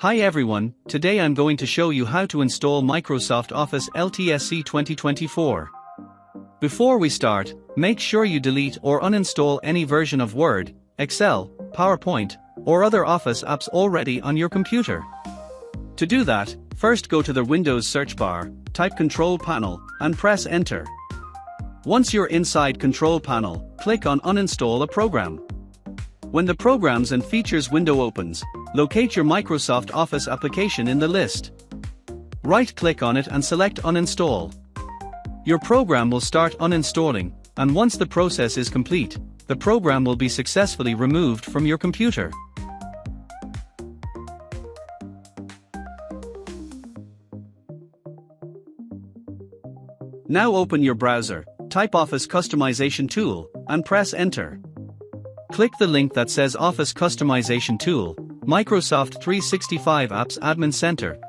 Hi everyone, today I'm going to show you how to install Microsoft Office LTSC 2024. Before we start, make sure you delete or uninstall any version of Word, Excel, PowerPoint, or other Office apps already on your computer. To do that, first go to the Windows search bar, type Control Panel, and press Enter. Once you're inside Control Panel, click on Uninstall a program. When the Programs and Features window opens, locate your Microsoft Office application in the list. Right-click on it and select Uninstall. Your program will start uninstalling, and once the process is complete, the program will be successfully removed from your computer. Now open your browser, type Office Customization Tool, and press Enter. Click the link that says Office Customization Tool, Microsoft 365 Apps Admin Center.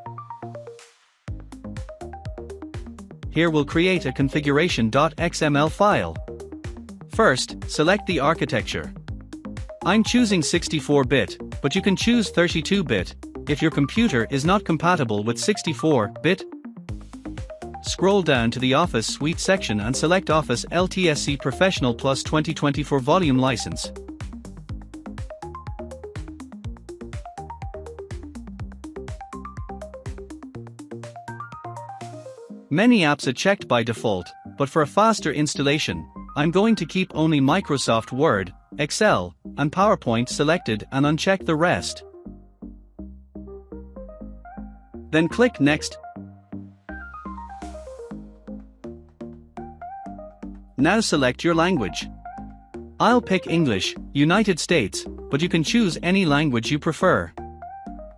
Here we'll create a configuration.xml file. First, select the architecture. I'm choosing 64-bit, but you can choose 32-bit, if your computer is not compatible with 64-bit. Scroll down to the Office Suite section and select Office LTSC Professional Plus 2024 Volume License. Many apps are checked by default, but for a faster installation, I'm going to keep only Microsoft Word, Excel, and PowerPoint selected and uncheck the rest. Then click Next. Now select your language. I'll pick English, United States, but you can choose any language you prefer.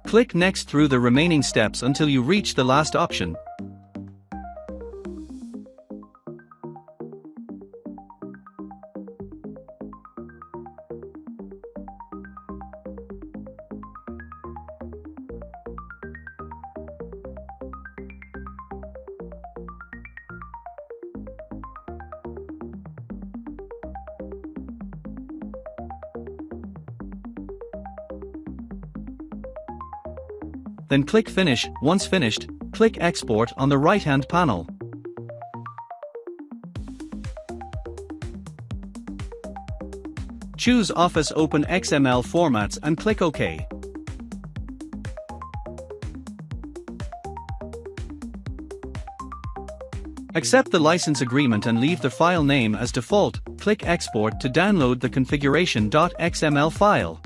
Click Next through the remaining steps until you reach the last option. Then click Finish. Once finished, click Export on the right-hand panel. Choose Office Open XML formats and click OK. Accept the license agreement and leave the file name as default. Click Export to download the configuration.xml file.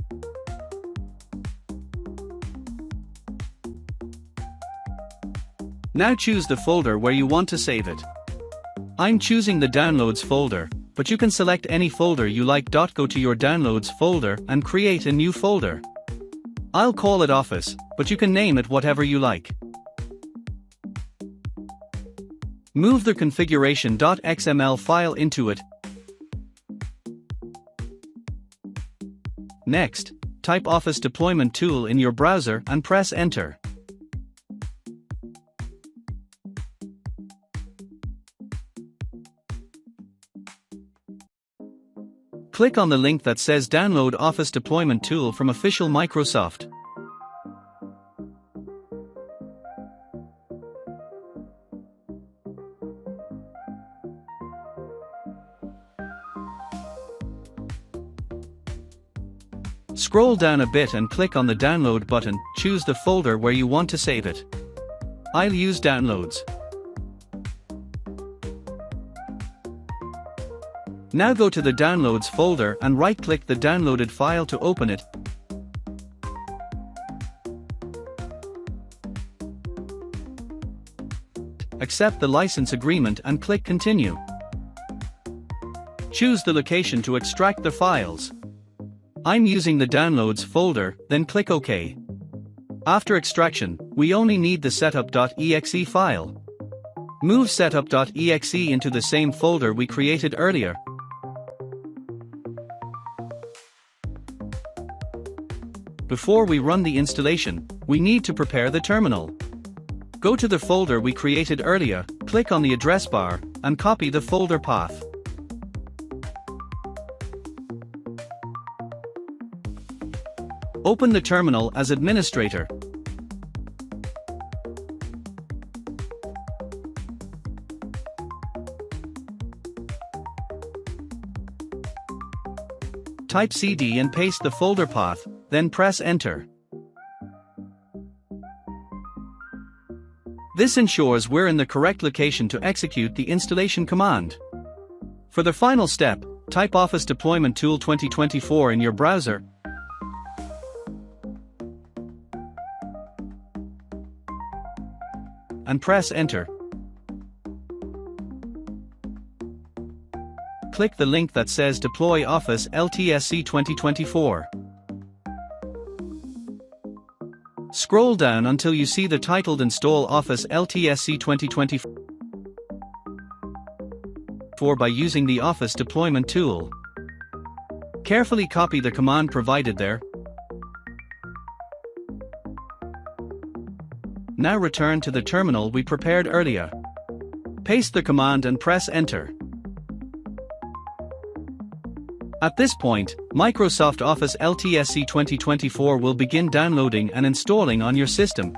Now choose the folder where you want to save it. I'm choosing the Downloads folder, but you can select any folder you like. Go to your Downloads folder and create a new folder. I'll call it Office, but you can name it whatever you like. Move the configuration.xml file into it. Next, type Office Deployment Tool in your browser and press Enter. Click on the link that says Download Office Deployment Tool from official Microsoft. Scroll down a bit and click on the Download button. Choose the folder where you want to save it. I'll use Downloads. Now go to the Downloads folder and right-click the downloaded file to open it. Accept the license agreement and click Continue. Choose the location to extract the files. I'm using the Downloads folder, then click OK. After extraction, we only need the setup.exe file. Move setup.exe into the same folder we created earlier. Before we run the installation, we need to prepare the terminal. Go to the folder we created earlier, click on the address bar, and copy the folder path. Open the terminal as administrator. type cd and paste the folder path, then press enter. This ensures we're in the correct location to execute the installation command. For the final step, type Office Deployment Tool 2024 in your browser and press enter. Click the link that says Deploy Office LTSC 2024. Scroll down until you see the titled Install Office LTSC 2024 by using the Office Deployment tool. Carefully copy the command provided there. Now return to the terminal we prepared earlier. Paste the command and press enter. At this point, Microsoft Office LTSC 2024 will begin downloading and installing on your system.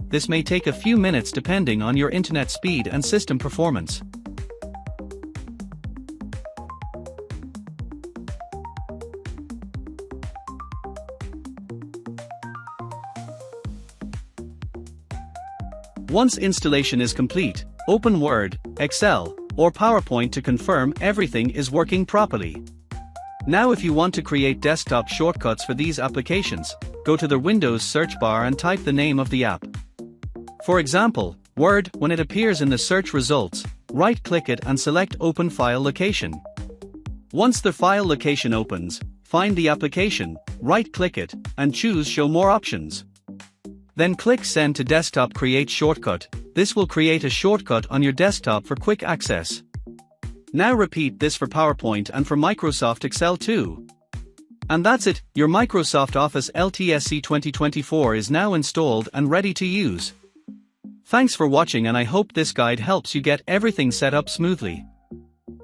This may take a few minutes depending on your internet speed and system performance. Once installation is complete, open Word, Excel, or PowerPoint to confirm everything is working properly. Now if you want to create desktop shortcuts for these applications, go to the Windows search bar and type the name of the app. For example, Word. When it appears in the search results, right-click it and select Open File Location. Once the file location opens, find the application, right-click it, and choose Show More Options. Then click Send to Desktop Create Shortcut. This will create a shortcut on your desktop for quick access. Now repeat this for PowerPoint and for Microsoft Excel too. And that's it, your Microsoft Office LTSC 2024 is now installed and ready to use. Thanks for watching, and I hope this guide helps you get everything set up smoothly.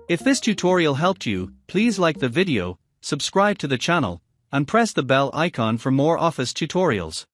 If this tutorial helped you, please like the video, subscribe to the channel, and press the bell icon for more Office tutorials.